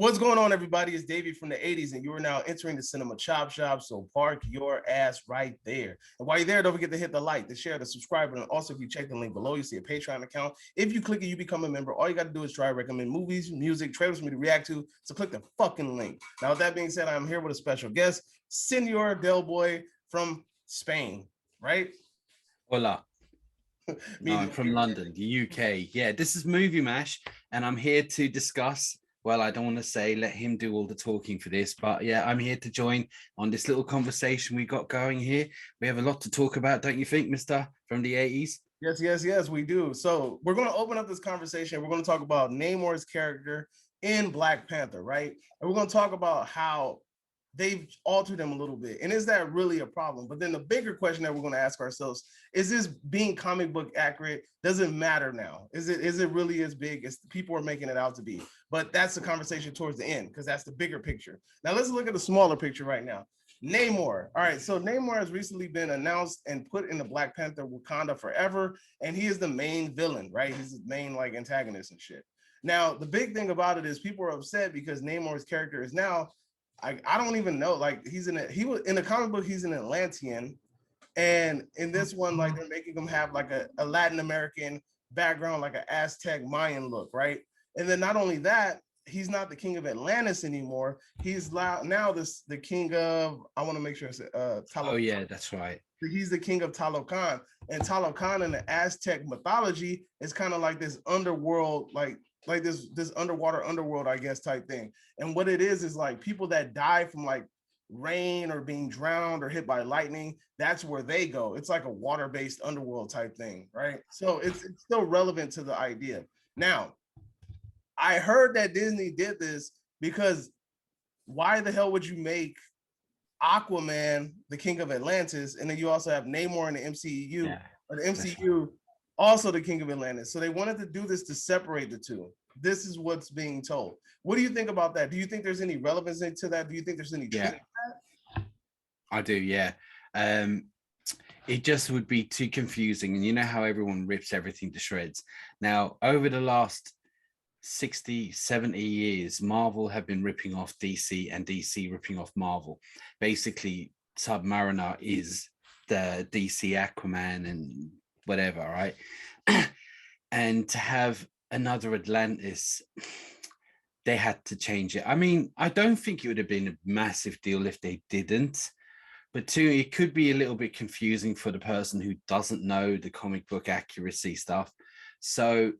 What's going on, everybody? It's Davey from the 80s, and you are now entering the Cinema Chop Shop, so park your ass right there. And while you're there, don't forget to hit the like, the share, the subscribe, and also if you check the link below, you see a Patreon account. If you click it, you become a member. All you got to do is try to recommend movies, music, trailers for me to react to, so click the fucking link. Now, with that being said, I'm here with a special guest, Senor Del Boy from Spain, right? Hola. No, I'm from London, the UK. Yeah, this is Movie Mash, and I'm here to discuss. Well, I don't want to say let him do all the talking for this, but yeah, I'm here to join on this little conversation we got going here. We have a lot to talk about, don't you think, Mister from the 80s? Yes, we do. So we're going to open up this conversation. We're going to talk about Namor's character in Black Panther, right? And we're going to talk about how they've altered him a little bit. And is that really a problem? But then the bigger question that we're going to ask ourselves, is this being comic book accurate? Does it matter now? Is it really as big as people are making it out to be? But that's the conversation towards the end, because that's the bigger picture. Now let's look at the smaller picture right now. Namor. All right, so Namor has recently been announced and put in the Black Panther Wakanda Forever, and he is the main villain, right? He's the main like antagonist and shit. Now, the big thing about it is people are upset because Namor's character is now, I don't even know, like he was in the comic book, he's an Atlantean, and in this one, like they're making him have like a Latin American background, like an Aztec Mayan look, right? And then not only that, he's not the king of Atlantis anymore. He's now the king of, I want to make sure it's Talokan. Oh yeah, that's right. He's the king of Talokan, and Talokan in the Aztec mythology is kind of like this underworld, like this underworld, I guess, type thing. And what it is like people that die from like rain or being drowned or hit by lightning, that's where they go. It's like a water-based underworld type thing, right? So it's still relevant to the idea. Now, I heard that Disney did this because why the hell would you make Aquaman the king of Atlantis, and then you also have Namor in the MCU, or the MCU also the king of Atlantis? So they wanted to do this to separate the two. This is what's being told. What do you think about that? Do you think there's any relevance to that? Do you think there's any truth to that? I do, yeah. It just would be too confusing, and you know how everyone rips everything to shreds. Now, over the last 60, 70 years, Marvel have been ripping off DC and DC ripping off Marvel. Basically, Submariner is the DC Aquaman and whatever, right? And to have another Atlantis, they had to change it. I mean, I don't think it would have been a massive deal if they didn't, but two, it could be a little bit confusing for the person who doesn't know the comic book accuracy stuff. So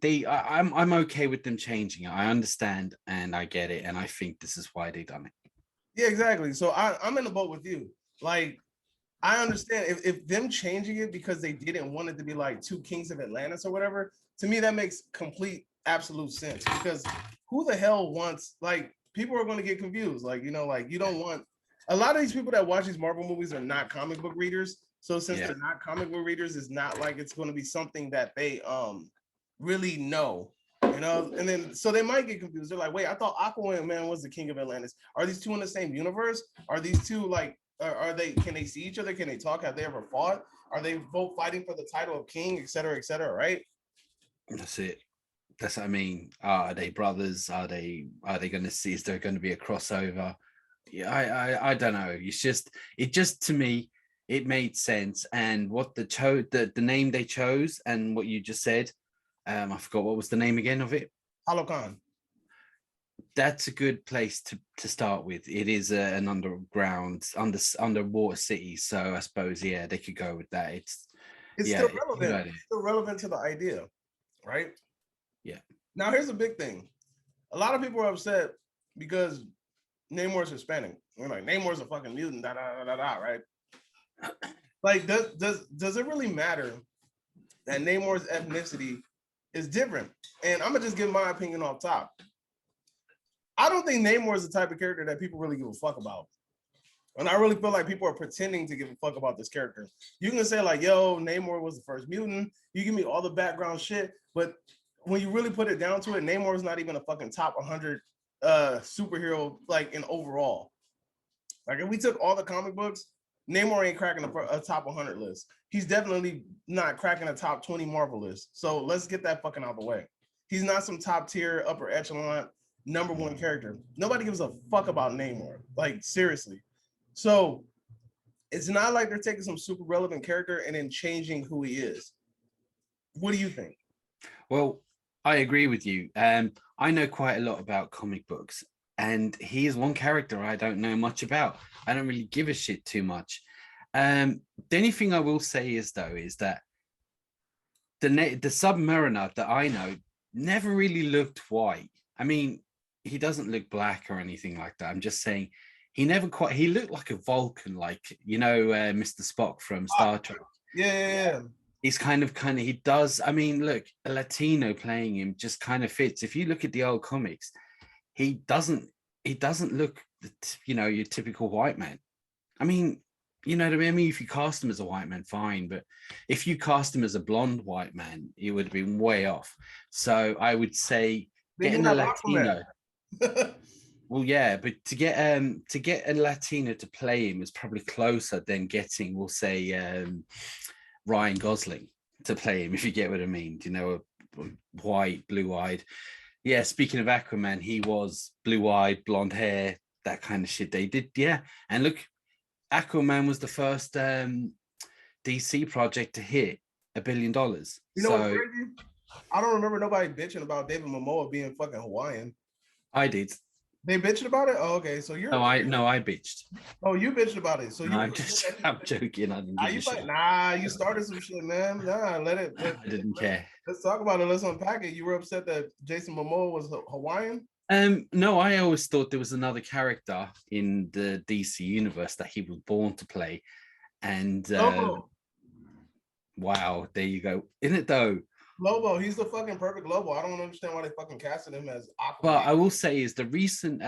I'm okay with them changing it. I understand and I get it, and I think this is why they done it. Yeah, exactly. So I'm in the boat with you. Like, I understand if them changing it because they didn't want it to be like two kings of Atlantis or whatever, to me that makes complete absolute sense, because who the hell wants, like, people are going to get confused, like, you know, like you don't want, a lot of these people that watch these Marvel movies are not comic book readers. So since they're not comic book readers, it's not like it's going to be something that they really know, you know. And then so they might get confused. They're like, wait, I thought Aquaman was the king of Atlantis. Are these two in the same universe? Are these two like, are they, can they see each other? Can they talk? Have they ever fought? Are they both fighting for the title of king, etc., right? That's it. That's what I mean. Are they brothers? Are they going to see? Is there going to be a crossover? Yeah, I don't know. It just to me, it made sense. And what the name they chose and what you just said, I forgot what was the name again of it. Talokan. That's a good place to start with. It is an underwater city, so I suppose they could go with that. It's still relevant. It's still relevant to the idea, right? Yeah. Now here's a big thing. A lot of people are upset because Namor's Hispanic. We're like, Namor's a fucking mutant, right? Like, does it really matter that Namor's ethnicity is different? And I'm gonna just give my opinion off top. I don't think Namor is the type of character that people really give a fuck about. And I really feel like people are pretending to give a fuck about this character. You can say like, yo, Namor was the first mutant. You give me all the background shit. But when you really put it down to it, Namor is not even a fucking top 100 superhero, like, in overall. Like, if we took all the comic books, Namor ain't cracking a top 100 list. He's definitely not cracking a top 20 Marvel list. So let's get that fucking out of the way. He's not some top tier, upper echelon #1 character. Nobody gives a fuck about Namor. Like seriously. So it's not like they're taking some super relevant character and then changing who he is. What do you think? Well, I agree with you. I know quite a lot about comic books, and he is one character I don't know much about. I don't really give a shit too much. The only thing I will say is though is that the Submariner that I know never really looked white. I mean, he doesn't look black or anything like that. I'm just saying he never quite. He looked like a Vulcan, like Mr. Spock from Star Trek. Yeah. He's kind of he does. I mean, look, a Latino playing him just kind of fits. If you look at the old comics, he doesn't look your typical white man. I mean, you know what I mean? I mean, if you cast him as a white man, fine, but if you cast him as a blonde white man, it would have been way off. So I would say getting a Latino. Well, yeah, but to get a Latino to play him is probably closer than getting, we'll say, Ryan Gosling to play him, if you get what I mean. You know, white, blue-eyed. Yeah, speaking of Aquaman, he was blue-eyed, blonde hair, that kind of shit they did. Yeah, and look, Aquaman was the first DC project to hit $1 billion. You know what's crazy? I don't remember nobody bitching about David Momoa being fucking Hawaiian. I did. They bitched about it? Oh, okay. So you're I bitched. Oh, you bitched about it. So I'm joking. I didn't give a shit. Nah, you started some shit, man. Nah, I didn't care. Let's talk about it. Let's unpack it. You were upset that Jason Momoa was Hawaiian? No, I always thought there was another character in the DC universe that he was born to play. And wow, there you go. Isn't it though? Lobo, he's the fucking perfect Lobo. I don't understand why they fucking casted him as Aquaman. But I will say is the recent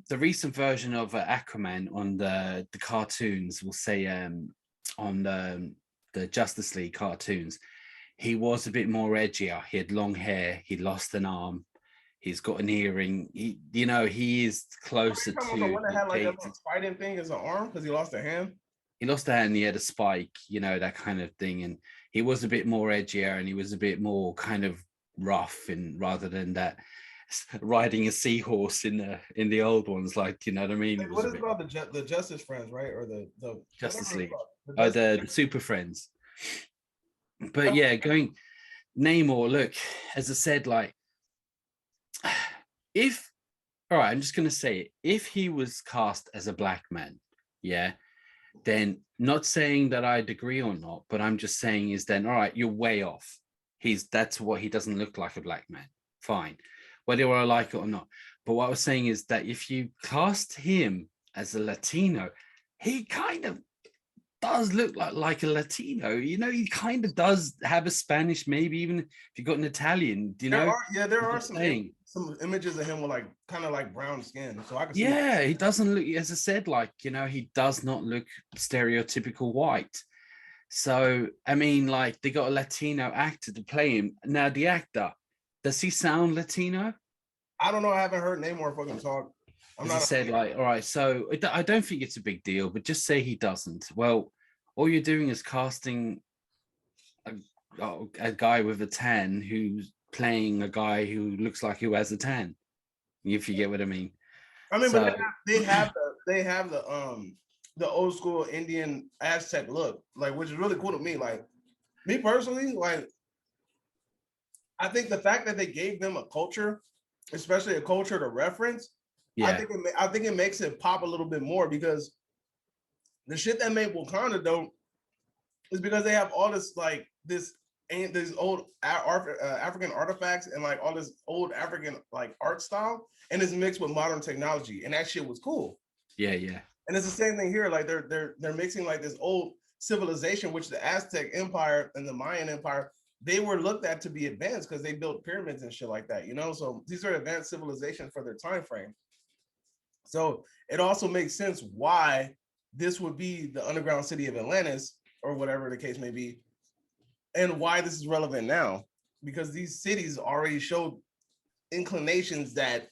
version of Aquaman on the cartoons, we'll say on the Justice League cartoons, he was a bit more edgier. He had long hair. He lost an arm. He's got an earring. He is closer to the one that had like that fighting thing as an arm because he lost a hand. He lost a hand. He had a spike. That kind of thing, and he was a bit more edgier, and he was a bit more kind of rough, and rather than that riding a seahorse in the old ones, like what I mean. What is it called? The Justice Friends, right? Or the Justice League. The Super Friends. But yeah, going Namor. Look, as I said, like I'm just gonna say it. If he was cast as a black man, yeah, then not saying that I'd agree or not, but I'm just saying is then all right, you're way off. That's what he doesn't look like a black man. Fine. Whether I like it or not. But what I was saying is that if you cast him as a Latino, he kind of does look like a Latino. He kind of does have a Spanish, maybe even if you got an Italian, there are some images of him with kind of like brown skin. So I can see he doesn't look, as I said, he does not look stereotypical white. So, I mean, they got a Latino actor to play him. Now, the actor, does he sound Latino? I don't know. I haven't heard Namor fucking talk. All right, so I don't think it's a big deal, but just say he doesn't. Well, all you're doing is casting a guy with a tan who's playing a guy who looks like who has a tan. If you get what I mean. I mean, but they have the old school Indian Aztec look, which is really cool to me. Like me personally, I think the fact that they gave them a culture, especially a culture to reference. Yeah. I think it makes it pop a little bit more because the shit that made Wakanda dope is because they have all this these old African artifacts and all this old African art style, and it's mixed with modern technology, and that shit was cool. Yeah. And it's the same thing here. They're mixing this old civilization, which the Aztec Empire and the Mayan Empire, they were looked at to be advanced because they built pyramids and shit like that. So these are advanced civilizations for their time frame. So it also makes sense why this would be the underground city of Atlantis or whatever the case may be, and why this is relevant now, because these cities already showed inclinations that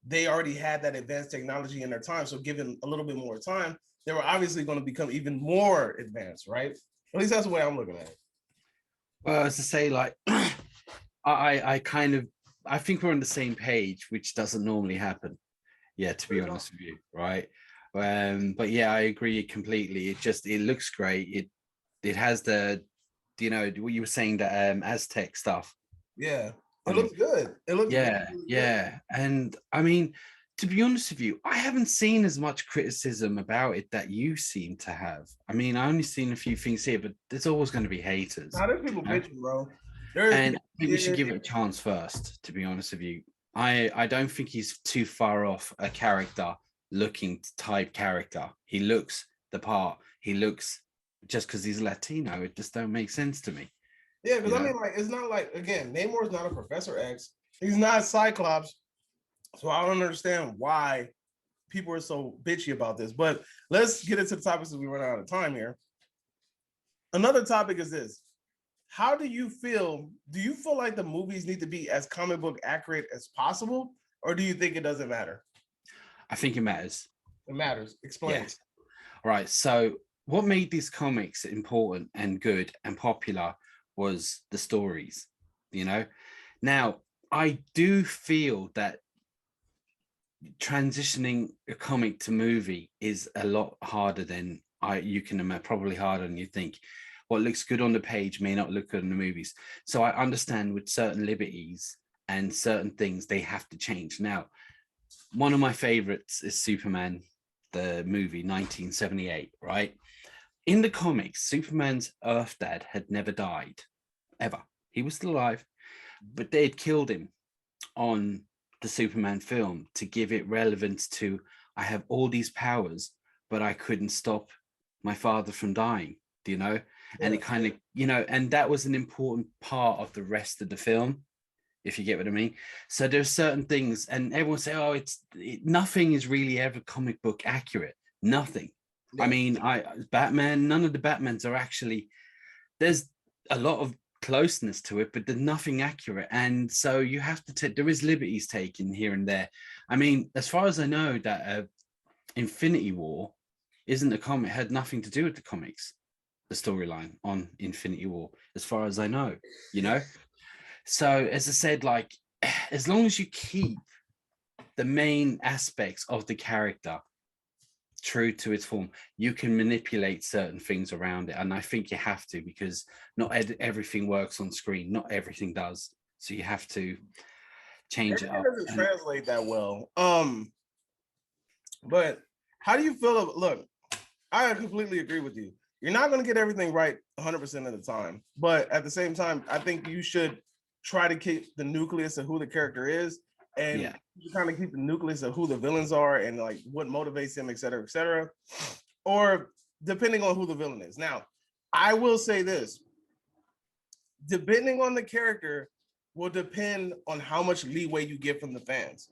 they already had that advanced technology in their time. So given a little bit more time, they were obviously going to become even more advanced, right? At least that's the way I'm looking at it. Well, as I say, I kind of I think we're on the same page, which doesn't normally happen. Yeah, to be Fair enough. honest with you, right? But yeah, I agree completely. It looks great. It has the, you know, what you were saying, the Aztec stuff Yeah, it on him. looks good. It looks really, Yeah, really good. yeah. And I mean, to be honest with you, I haven't seen as much criticism about it that you seem to have. I mean, I only seen a few things here, but there's always going to be haters. Now there's people You know? bitching, bro. There's And I people. think we should give it a chance first, to be honest with you. I don't think he's too far off a character looking type character. He looks the part. He looks, just because he's Latino, it just don't make sense to me. Yeah, You because I know? mean, like, it's not like, again, Namor is not a Professor X. He's not Cyclops. So I don't understand why people are so bitchy about this. But let's get into the topics as we run out of time here. Another topic is this. How do you feel? Do you feel like the movies need to be as comic book accurate as possible? Or do you think it doesn't matter? I think it matters. It matters. Explain. Yes. All right. So what made these comics important and good and popular was the stories, you know? Now, I do feel that transitioning a comic to movie is a lot harder than you can imagine, probably harder than you think. What looks good on the page may not look good in the movies. So I understand with certain liberties and certain things they have to change. Now, one of my favorites is Superman, the movie 1978, right? In the comics, Superman's Earth dad had never died, ever. He was still alive, but they had killed him on the Superman film to give it relevance to, I have all these powers, but I couldn't stop my father from dying, you know? And Yeah. it kind of, you know, and that was an important part of the rest of the film, if you get what I mean. So there's certain things, and everyone say, oh, nothing is really ever comic book accurate. Nothing. I Yeah. mean, Batman, none of the Batmans are actually, there's a lot of closeness to it, but there's nothing accurate. And so you have to take, there is liberties taken here and there. I mean, as far as I know, that Infinity War isn't a comic, had nothing to do with the comics, the storyline on Infinity War, as far as I know, you know? So as I said, like, as long as you keep the main aspects of the character true to its form, you can manipulate certain things around it. And I think you have to, because not everything works on screen. Not everything does. So you have to change it Everything up. doesn't translate that well. But how do you feel? Look, I completely agree with you. You're not going to get everything right 100% of the time, but at the same time, I think you should try to keep the nucleus of who the character is, and Yeah. you kind of keep the nucleus of who the villains are and like what motivates them, et cetera, et cetera. Or depending on who the villain is. Now, I will say this: depending on the character, will depend on how much leeway you get from the fans.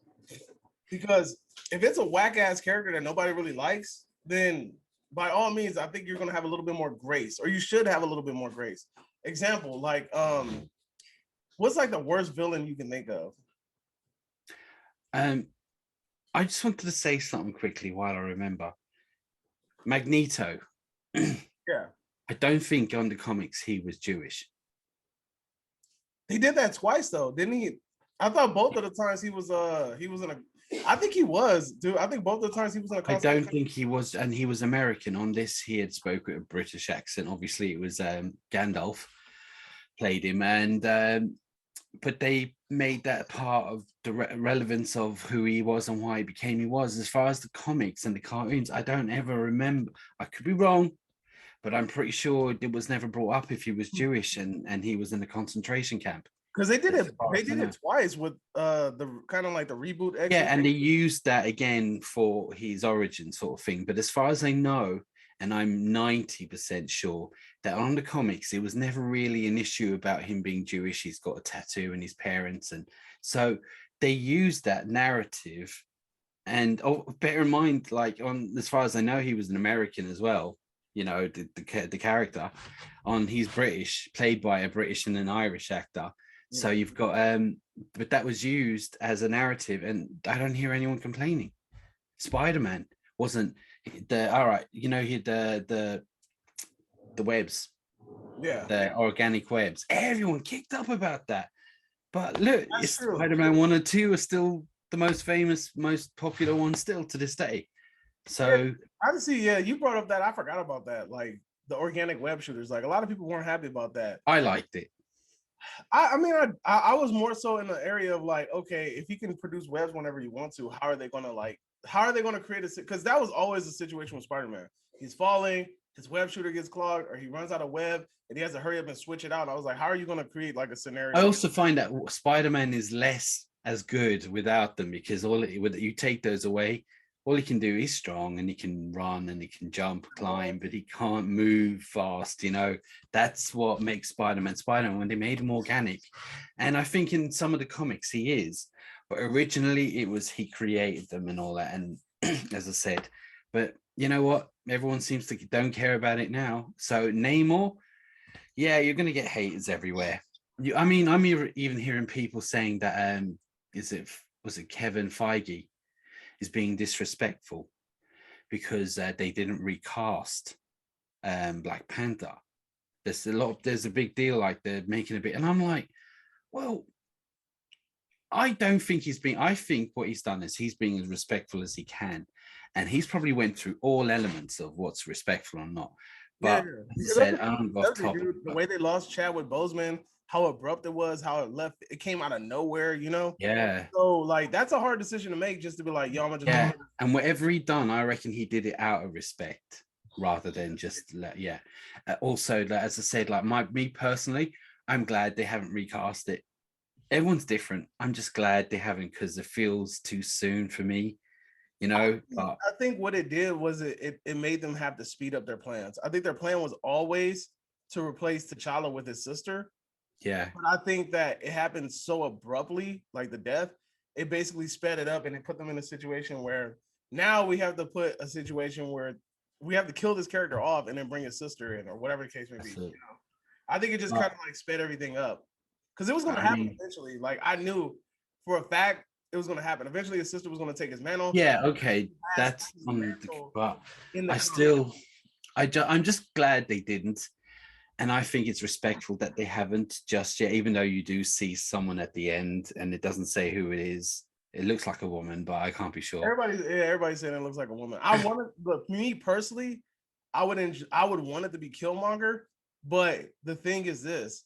Because if it's a whack ass character that nobody really likes, then by all means, I think you're gonna have a little bit more grace, or you should have a little bit more grace. Example, like what's like the worst villain you can think of? I just wanted to say something quickly while I remember. Magneto. Yeah, I don't think on the comics he was Jewish. he did that twice though, didn't he? I thought both of the times he was in a. I think he was, dude. I think both of the times he was in a. I don't think he was, and he was American. On this, he had spoke with a British accent. Obviously, it was Gandalf played him, and but they made that part of the relevance of who he was and why he became he was. As far as the comics and the cartoons, I don't ever remember. I could be wrong, but I'm pretty sure it was never brought up if he was Jewish and he was in a concentration camp. Because they did As it. far They as I did know. it twice with the kind of like the reboot. Yeah, X-Men. and they used that again for his origin sort of thing. But as far as I know, and I'm 90% sure that on the comics, it was never really an issue about him being Jewish. He's got a tattoo and his parents. And so they used that narrative. And bear in mind, like on as far as I know, he was an American as well. You know, the character on he's British, played by a British and an Irish actor. So you've got but that was used as a narrative, and I don't hear anyone complaining. Spider-Man wasn't the all right, you know, he had the webs, Yeah. the organic webs. Everyone kicked up about that. But look, That's it's true. Spider-Man 1 and 2 are still the most famous, most popular ones still to this day. Yeah, So I see. Yeah, you brought up that. I forgot about that. Like the organic web shooters. Like a lot of people weren't happy about that. I liked it. I mean, I was more so in the area of like, okay, if he can produce webs whenever you want to, how are they gonna like? How are they gonna create a? Because that was always the situation with Spider-Man. He's falling, his web shooter gets clogged, or he runs out of web, and he has to hurry up and switch it out. I was like, how are you gonna create like a scenario? I also find that Spider-Man is less as good without them because you take those away, all he can do is strong and he can run and he can jump, climb, but he can't move fast. That's what makes Spider-Man Spider-Man when they made him organic. And I think in some of the comics he is, but originally it was he created them and all that. And as I said, but you know what? Everyone seems to don't care about it now. So Namor, yeah, you're going to get haters everywhere. I mean, I'm even hearing people saying that was it Kevin Feige is being disrespectful because they didn't recast Black Panther. There's a big deal, like they're making a bit, and I'm like, well, I don't think I think what he's done is he's being as respectful as he can, and he's probably went through all elements of what's respectful or not. But he said, I'm off topic. The way they lost Chadwick Boseman, how abrupt it was, how it came out of nowhere, Yeah. So like that's a hard decision to make, just to be like, yo, I'm gonna just and whatever he done, I reckon he did it out of respect rather than just also, as I said, like me personally, I'm glad they haven't recast it. Everyone's different. I'm just glad they haven't because it feels too soon for me. I think what it did was it made them have to speed up their plans. I think their plan was always to replace T'Challa with his sister. Yeah. But I think that it happened so abruptly, like the death, it basically sped it up and it put them in a situation where now we have to put a situation where we have to kill this character off and then bring his sister in or whatever the case may be. I think it just kind of like sped everything up because it was going to happen eventually. Like I knew for a fact it was going to happen. Eventually, his sister was going to take his mantle. Yeah, okay, that's but I'm just glad they didn't, and I think it's respectful that they haven't just yet. Even though you do see someone at the end, and it doesn't say who it is. It looks like a woman, but I can't be sure. Everybody's saying it looks like a woman. But me personally, I would want it to be Killmonger. But the thing is this.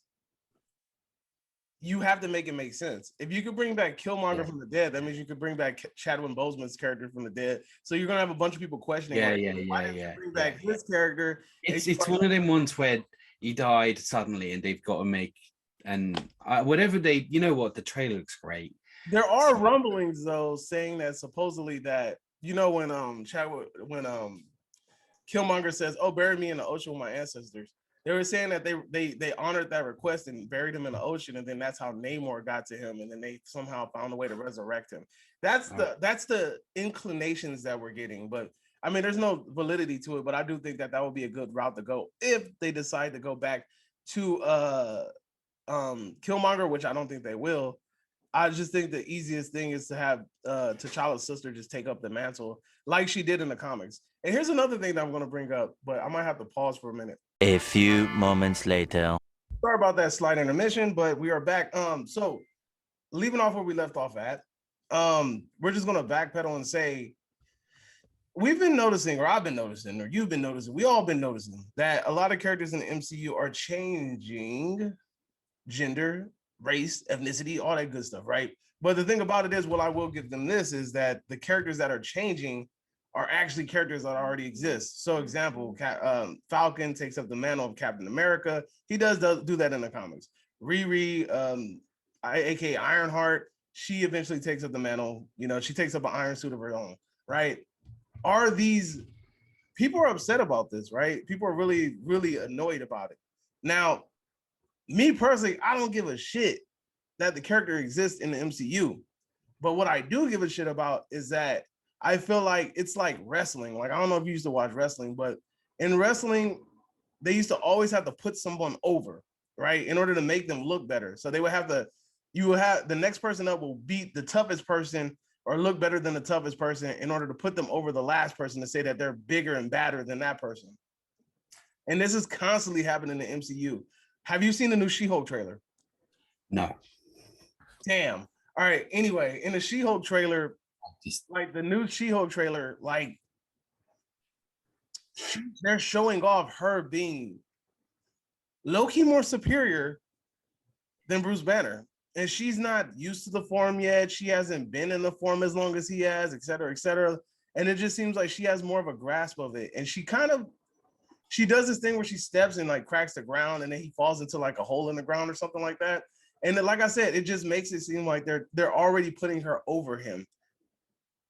You have to make it make sense. If you could bring back Killmonger from the dead, that means you could bring back Chadwick Boseman's character from the dead. So you're gonna have a bunch of people questioning. Bring back his character. It's one of them ones where he died suddenly, and they've got to make whatever they. You know what? The trailer looks great. There are rumblings though saying that supposedly that when Killmonger says, "Oh, bury me in the ocean with my ancestors." They were saying that they honored that request and buried him in the ocean, and then that's how Namor got to him, and then they somehow found a way to resurrect him. That's the inclinations that we're getting, but I mean, there's no validity to it. But I do think that would be a good route to go if they decide to go back to Killmonger, which I don't think they will. I just think the easiest thing is to have T'Challa's sister just take up the mantle like she did in the comics. And here's another thing that I'm going to bring up, but I might have to pause for a minute. A few moments later. Sorry about that slight intermission, but we are back. So leaving off where we left off at, we're just going to backpedal and say we've been noticing, or I've been noticing, or you've been noticing, we all been noticing that a lot of characters in the MCU are changing gender, race, ethnicity, all that good stuff, right? But the thing about it is, what I will give them this is that the characters that are changing are actually characters that already exist. So example, Falcon takes up the mantle of Captain America. He does do that in the comics. Riri, aka Ironheart, she eventually takes up the mantle. She takes up an iron suit of her own, right? People are upset about this, right? People are really, really annoyed about it. Now, me personally, I don't give a shit that the character exists in the MCU. But what I do give a shit about is that I feel like it's like wrestling. Like, I don't know if you used to watch wrestling, but in wrestling, they used to always have to put someone over, right? In order to make them look better. So they would have the next person up will beat the toughest person or look better than the toughest person in order to put them over the last person to say that they're bigger and badder than that person. And this is constantly happening in the MCU. Have you seen the new She-Hulk trailer? No. Damn. All right. Anyway, in the She-Hulk trailer, Just like the new She-Hulk trailer, like they're showing off her being low-key more superior than Bruce Banner. And she's not used to the form yet. She hasn't been in the form as long as he has, et cetera, et cetera. And it just seems like she has more of a grasp of it. And she does this thing where she steps and like cracks the ground and then he falls into like a hole in the ground or something like that. And then, like I said, it just makes it seem like they're already putting her over him.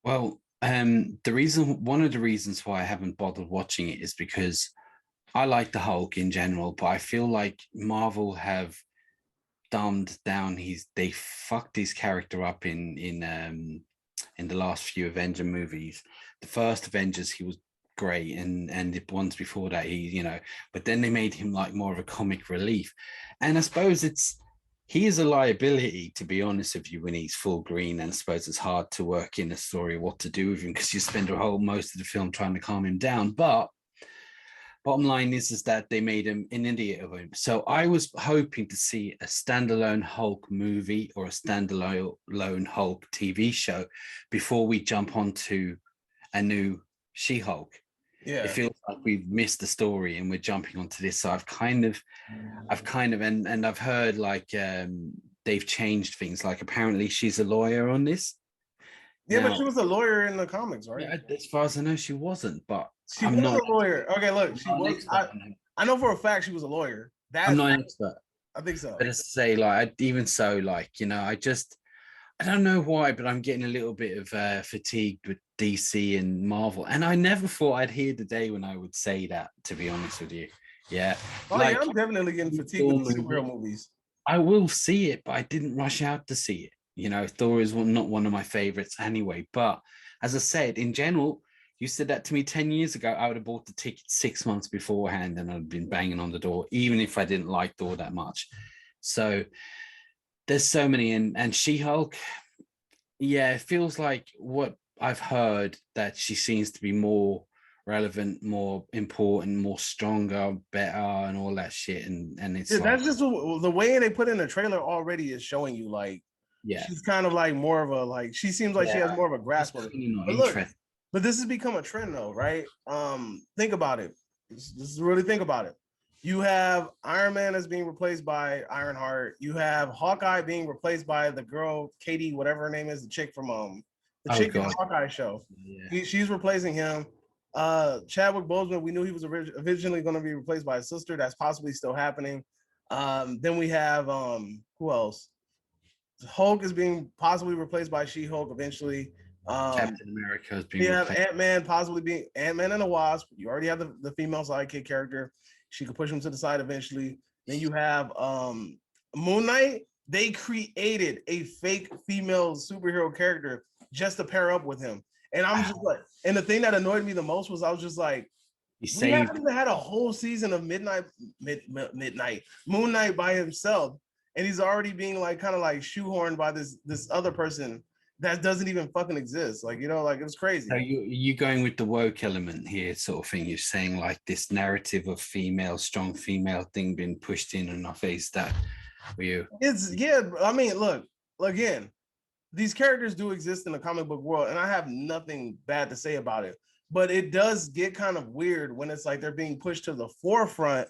well, one of the reasons why I haven't bothered watching it is because I like the Hulk in general, but I feel like Marvel have dumbed down they fucked his character up in the last few Avenger movies. The first Avengers he was great, and the ones before that but then they made him like more of a comic relief. And I suppose he is a liability, to be honest with you, when he's full green. And I suppose it's hard to work in a story what to do with him because you spend most of the film trying to calm him down. But bottom line is that they made him an idiot of him. So I was hoping to see a standalone Hulk movie or a standalone Hulk TV show before we jump onto a new She-Hulk. Yeah. It feels like we've missed the story and we're jumping onto this. So I've kind of and I've heard like they've changed things. Like apparently she's a lawyer on this. Yeah, Now, but she was a lawyer in the comics, right? yeah, as far as I know, she wasn't, but She I'm was not a lawyer. Okay, look, she I'm not an was. expert on it. I know for a fact she was a lawyer. I'm not an expert. I think so. But to say, like, even so, like, I don't know why, but I'm getting a little bit of fatigued with DC and Marvel. And I never thought I'd hear the day when I would say that, to be honest with you. Yeah. Oh, yeah, I'm definitely getting fatigued with the superhero movies. I will see it, but I didn't rush out to see it. Thor is not one of my favorites anyway. But as I said, in general, you said that to me 10 years ago, I would have bought the ticket 6 months beforehand and I'd been banging on the door, even if I didn't like Thor that much. So there's so many. And She-Hulk, yeah, it feels like what I've heard that she seems to be more relevant, more important, more stronger, better, and all that shit. And it's that's just the way they put in the trailer already is showing you like, yeah, she's kind of like more of a like, she seems like she has more of a grasp of it. But this has become a trend though, right? Think about it. This is really think about it. You have Iron Man as being replaced by Ironheart. You have Hawkeye being replaced by the girl Katie, whatever her name is, the chick from the chick in the Hawkeye show. Yeah. She's replacing him. Chadwick Boseman, we knew he was originally going to be replaced by his sister. That's possibly still happening. Then we have who else? Hulk is being possibly replaced by She-Hulk eventually. Captain America is being replaced. Ant-Man possibly being Ant-Man and the Wasp. You already have the female sidekick character. She could push him to the side eventually. Then you have Moon Knight. They created a fake female superhero character just to pair up with him. And I'm just like, and the thing that annoyed me the most was I was just like, we haven't even had a whole season of Midnight Moon Knight by himself, and he's already being like kind of like shoehorned by this other person that doesn't even fucking exist. Like, like it was crazy. So you going with the woke element here, sort of thing. You're saying like this narrative of strong female thing being pushed in and off face. That for you? I mean, look, again, these characters do exist in the comic book world, and I have nothing bad to say about it. But it does get kind of weird when it's like they're being pushed to the forefront,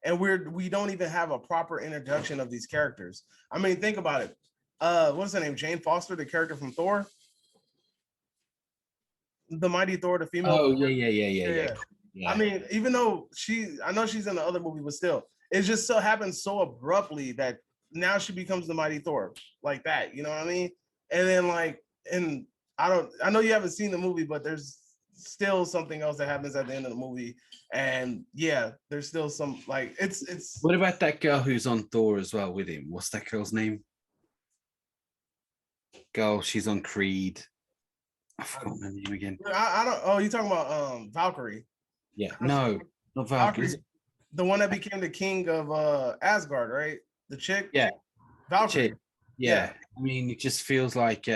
and we don't even have a proper introduction of these characters. I mean, think about it. What's her name? Jane Foster, the character from Thor, the Mighty Thor, the female. Oh yeah. I mean, even though I know she's in the other movie, but still, it just so happens so abruptly that now she becomes the Mighty Thor like that. You know what I mean? And then I know you haven't seen the movie, but there's still something else that happens at the end of the movie. And yeah, there's still some like it's. What about that girl who's on Thor as well with him? What's that girl's name? Girl, she's on Creed. I forgot her name again. I don't. Oh, you talking about Valkyrie? Yeah. No, not Valkyrie. The one that became the king of Asgard, right? The chick. Yeah. Valkyrie. Chick. Yeah. I mean, it just feels like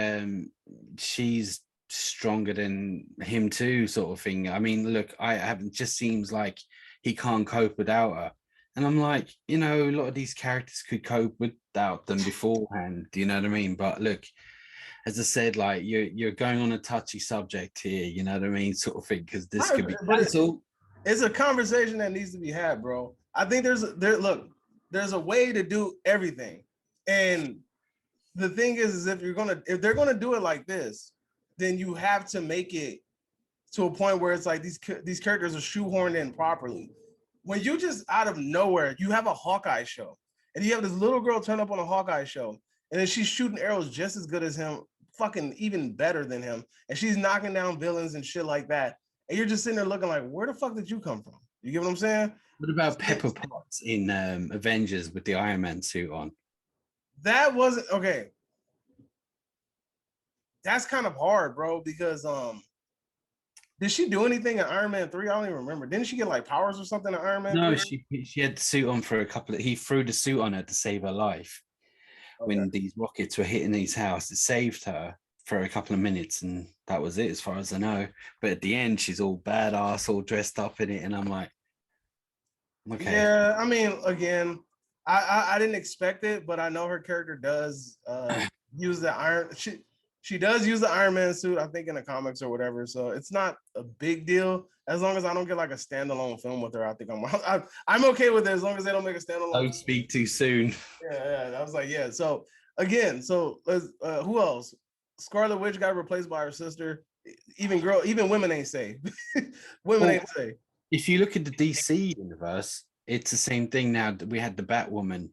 she's stronger than him too, sort of thing. I mean, look, just seems like he can't cope without her. And I'm like, you know, a lot of these characters could cope without them beforehand. Do you know what I mean? But look, as I said, like you're going on a touchy subject here. You know what I mean, sort of thing, because this could be But cancelled. it's a conversation that needs to be had, bro. I think there's a way to do everything. And the thing is if they're gonna do it like this, then you have to make it to a point where it's like these characters are shoehorned in properly. When you just out of nowhere, you have a Hawkeye show, and you have this little girl turn up on a Hawkeye show, and then she's shooting arrows just as good as him, fucking even better than him, and she's knocking down villains and shit like that. And you're just sitting there looking like, where the fuck did you come from? You get what I'm saying? What about Pepper Potts in Avengers with the Iron Man suit on? That wasn't okay. That's kind of hard, bro, because did she do anything in Iron Man 3? I don't even remember. Didn't she get like powers or something in Iron Man No, 3? she had the suit on for a couple of. He threw the suit on her to save her life Okay. when these rockets were hitting his house. It saved her for a couple of minutes, and that was it, as far as I know. But at the end, she's all badass, all dressed up in it, and I'm like, okay. Yeah, I mean, again, I didn't expect it, but I know her character does use the iron. She does use the Iron Man suit, I think, in the comics or whatever. So it's not a big deal as long as I don't get like a standalone film with her. I think I'm okay with it as long as they don't make a standalone. Don't speak too soon. Yeah, I was like, yeah. So again, who else? Scarlet Witch got replaced by her sister. Even women ain't safe. Women ain't safe. If you look at the DC universe, it's the same thing now. We had the Batwoman,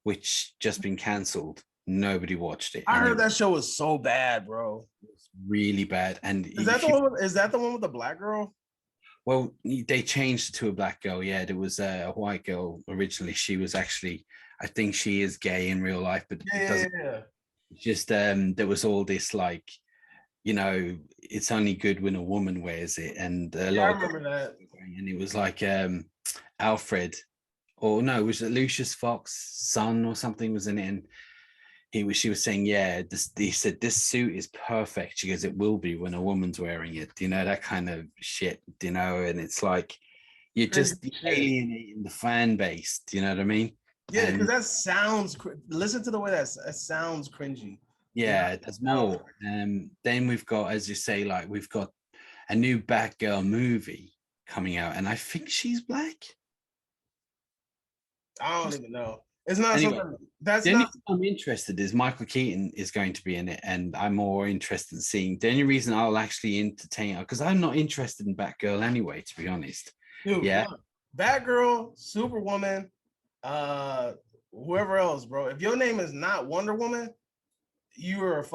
which just been cancelled. Nobody watched it. I heard that show was so bad, bro. It's really bad. And is that the one with the black girl? Well, they changed it to a black girl. Yeah, there was a white girl originally. She was actually, I think she is gay in real life, but it doesn't. Yeah. Just there was all this like, you know, it's only good when a woman wears it, and a lot. I remember that. And it was like Alfred, or no, was it Lucius Fox' son or something was in it, and she was saying, yeah, he said this suit is perfect. She goes, it will be when a woman's wearing it, you know, that kind of shit, you know. And it's like you're just alienating the fan base, do you know what I mean? Yeah, because that sounds, listen to the way that sounds cringy. Yeah, there's more. Then we've got, as you say, like we've got a new Batgirl movie coming out, and I think she's black. I don't even know. It's not something that's the only not. Thing I'm interested is Michael Keaton is going to be in it, and I'm more interested in seeing. The only reason I'll actually entertain her, because I'm not interested in Batgirl anyway, to be honest. Dude, yeah, Batgirl, Superwoman, whoever else, bro. If your name is not Wonder Woman, you are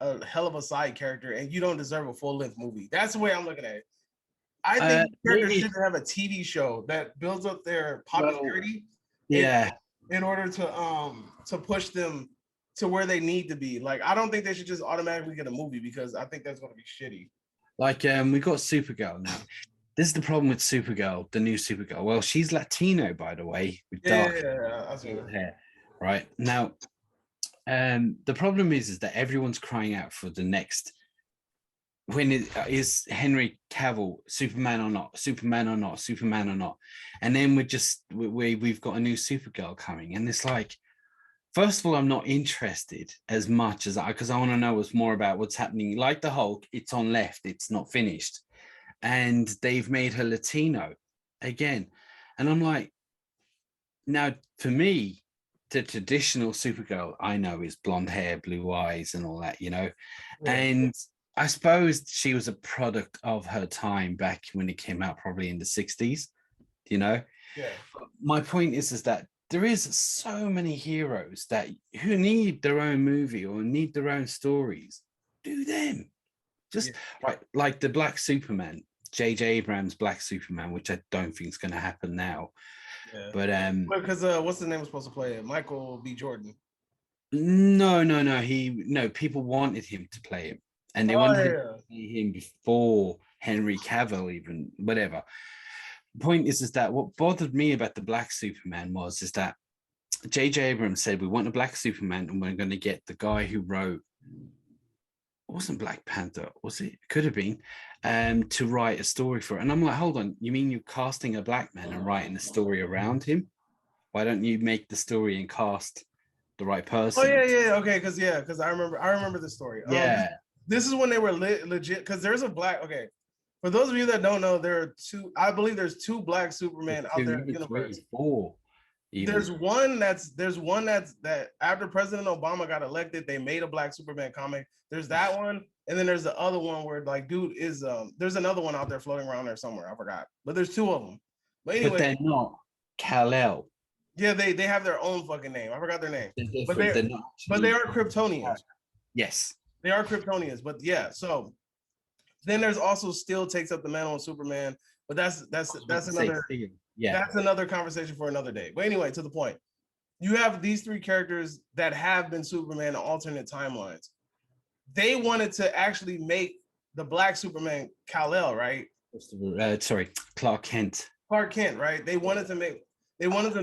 a hell of a side character, and you don't deserve a full-length movie. That's the way I'm looking at it. I think characters should have a TV show that builds up their popularity. In order to push them to where they need to be. Like, I don't think they should just automatically get a movie, because I think that's going to be shitty. Like, we got Supergirl now. This is the problem with Supergirl, the new Supergirl. Well, she's Latino, by the way, with dark hair. Right now, the problem is that everyone's crying out for the next. When is Henry Cavill Superman or not? Superman or not? Superman or not? And then we've got a new Supergirl coming, and it's like, first of all, I'm not interested as much as because I want to know what's more about what's happening. Like the Hulk, it's on left, it's not finished, and they've made her Latino again, and I'm like, now for me, the traditional Supergirl I know is blonde hair, blue eyes, and all that, you know, and I suppose she was a product of her time back when it came out, probably in the 60s, you know? Yeah. My point is that there is so many heroes who need their own movie or need their own stories. Do them. Just right, like the Black Superman, J.J. Abrams' Black Superman, which I don't think is going to happen now. Yeah. But because what's the name was supposed to play it? Michael B. Jordan. No. People wanted him to play him. And they wanted to see him before Henry Cavill, even whatever. The point is that what bothered me about the Black Superman is that J.J. Abrams said we want a Black Superman, and we're going to get the guy who wrote, it wasn't Black Panther, was it? Could have been, to write a story for it. And I'm like, hold on, you mean you're casting a black man and writing a story around him? Why don't you make the story and cast the right person? Oh yeah, okay, because I remember the story. Yeah. This is when they were legit. Because there's a black. Okay, for those of you that don't know, there are two. I believe there's two black Superman out there in the universe. Four. Even. There's one that after President Obama got elected, they made a black Superman comic. There's that one, and then there's the other one where like dude is there's another one out there floating around there somewhere. I forgot, but there's two of them. But anyway, but they're not Kal-El. Yeah, they have their own fucking name. I forgot their name. But they are Kryptonians. Yes, they are Kryptonians. But yeah, so then there's also Steel takes up the mantle of Superman, but that's another that's another conversation for another day. But anyway, to the point, you have these three characters that have been Superman in alternate timelines. They wanted to actually make the black Superman Kal-El, right? Sorry, Clark Kent. Clark Kent, right? They wanted to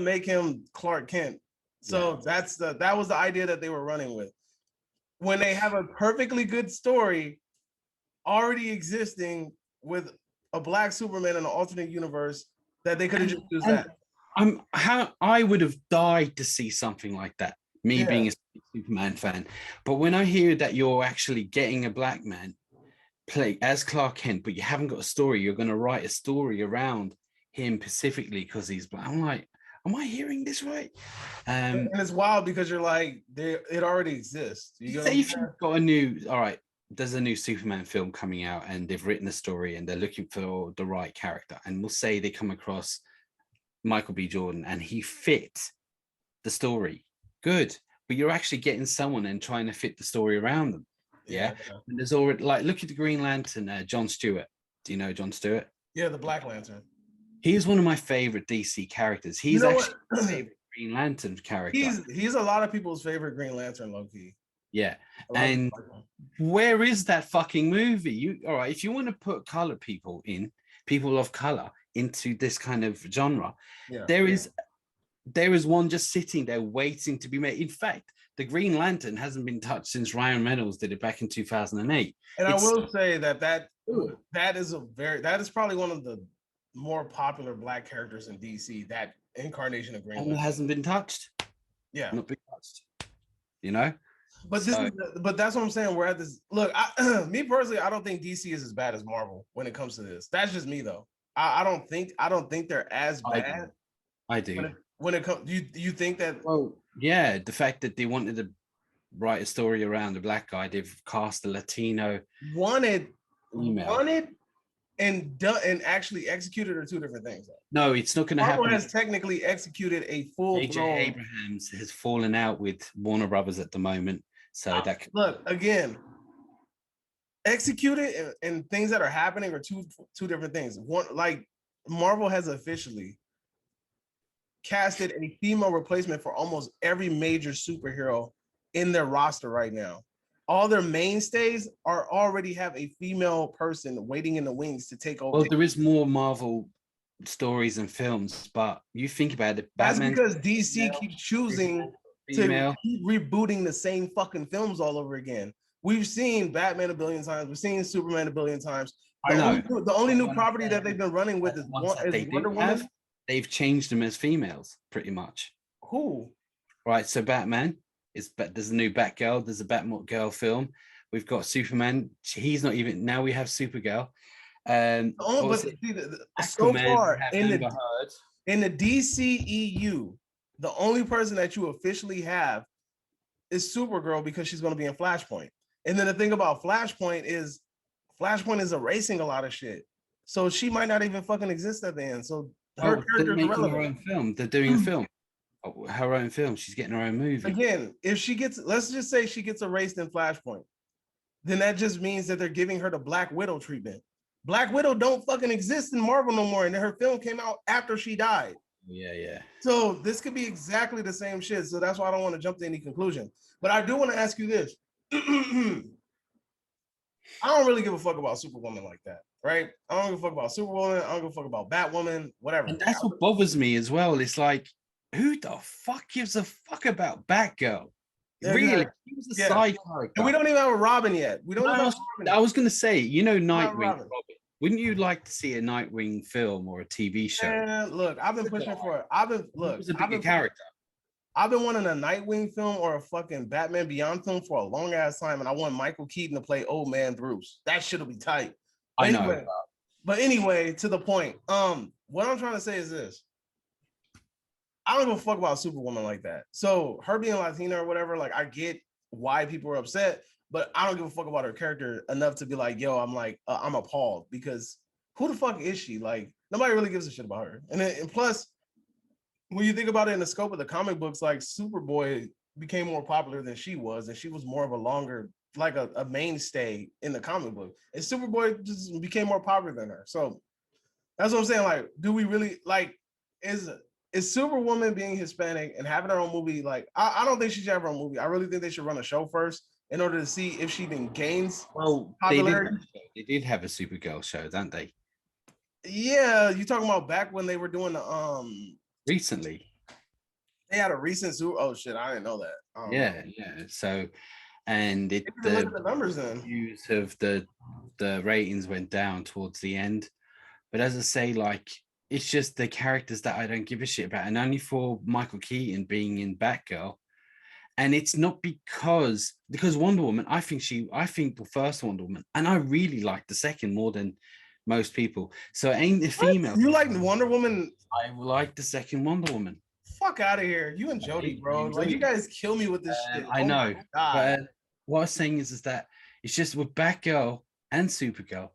make him Clark Kent. So that was the idea that they were running with. When they have a perfectly good story already existing with a black Superman in an alternate universe, that they could have just used that. I would have died to see something like that. Me being a Superman fan, but when I hear that you're actually getting a black man play as Clark Kent, but you haven't got a story, you're going to write a story around him specifically because he's black. I'm like, am I hearing this right? And it's wild because you're like, it already exists. Say if you've got a new, all right, there's a new Superman film coming out and they've written a story and they're looking for the right character. And we'll say they come across Michael B. Jordan and he fits the story. Good. But you're actually getting someone and trying to fit the story around them. Yeah. And there's already, like, look at the Green Lantern, John Stewart. Do you know John Stewart? Yeah, the Black Lantern. He's one of my favorite DC characters. He's actually my favorite Green Lantern character. He's a lot of people's favorite Green Lantern, low-key. Yeah. And where is that fucking movie? All right, if you want to put color people of color into this kind of genre, there is one just sitting there waiting to be made. In fact, the Green Lantern hasn't been touched since Ryan Reynolds did it back in 2008. And I will say that is probably one of the more popular black characters in DC, that incarnation of Green Lantern. And it hasn't been touched. Yeah. Not been touched. You know? But that's what I'm saying. We're at this. Look, me personally, I don't think DC is as bad as Marvel when it comes to this. That's just me though. I don't think they're as bad. I do. When it comes, you think that? Well, yeah, the fact that they wanted to write a story around a black guy, they've cast a Latino. Wanted and done and actually executed are two different things. No, it's not going to happen. Marvel has technically executed a full. AJ Abrams has fallen out with Warner Brothers at the moment, so that look again. Executed and things that are happening are two different things. One, like Marvel has officially casted a female replacement for almost every major superhero in their roster right now. All their mainstays already have a female person waiting in the wings to take over. Well, there is more Marvel stories and films, but you think about it, Batman. That's because DC keeps choosing to keep rebooting the same fucking films all over again. We've seen Batman a billion times. We've seen Superman a billion times. The only new property that they've been running with is Wonder Woman. They've changed them as females, pretty much. Who? Right, so Batman there's a new Batgirl. There's a Batgirl film. We've got Superman. He's not even now. We have Supergirl. So far in the DCEU, the only person that you officially have is Supergirl because she's going to be in Flashpoint. And then the thing about Flashpoint is erasing a lot of shit. So she might not even fucking exist at the end. So her character is irrelevant. Her own film. They're doing a film. Her own film. She's getting her own movie. Again, if she gets, let's just say she gets erased in Flashpoint, then that just means that they're giving her the Black Widow treatment. Black Widow don't fucking exist in Marvel no more, and her film came out after she died. Yeah. So this could be exactly the same shit. So that's why I don't want to jump to any conclusion. But I do want to ask you this. I don't really give a fuck about Superwoman like that, right? I don't give a fuck about Superwoman. I don't give a fuck about Batwoman, whatever. And that's what bothers me as well. It's like, who the fuck gives a fuck about Batgirl? Really? He was a side character. And we don't even have a Robin yet. We don't have a Robin. I was going to say, Nightwing Robin. Wouldn't you like to see a Nightwing film or a TV show? And look, I've been pushing for it. Who was a bigger character? I've been wanting a Nightwing film or a fucking Batman Beyond film for a long ass time, and I want Michael Keaton to play Old Man Bruce. That shit'll be tight. I know. Anyway, but anyway, to the point. What I'm trying to say is this. I don't give a fuck about Superwoman like that. So her being Latina or whatever, like I get why people are upset, but I don't give a fuck about her character enough to be like, yo, I'm appalled because who the fuck is she? Like nobody really gives a shit about her. And plus, when you think about it in the scope of the comic books, like Superboy became more popular than she was, and she was more of a longer, like a mainstay in the comic book. And Superboy just became more popular than her. So that's what I'm saying. Like, do we really like is Superwoman being Hispanic and having her own movie? Like, I don't think she should have her own movie. I really think they should run a show first in order to see if she even gains popularity. They did have a Supergirl show, don't they? Yeah, you talking about back when they were doing the Recently. They had a recent super. Oh shit, I didn't know that. Yeah. So, and look at the numbers then. Views of the ratings went down towards the end, but as I say, like it's just the characters that I don't give a shit about, and only for Michael Keaton being in Batgirl, and it's not because Wonder Woman. I think the first Wonder Woman, and I really like the second more than most people. So it ain't the female. You like Wonder Woman? I like the second Wonder Woman. Fuck out of here, you and Jody, bro. Like you guys kill me with this shit. I know. But what I was saying is that it's just with Batgirl and Supergirl,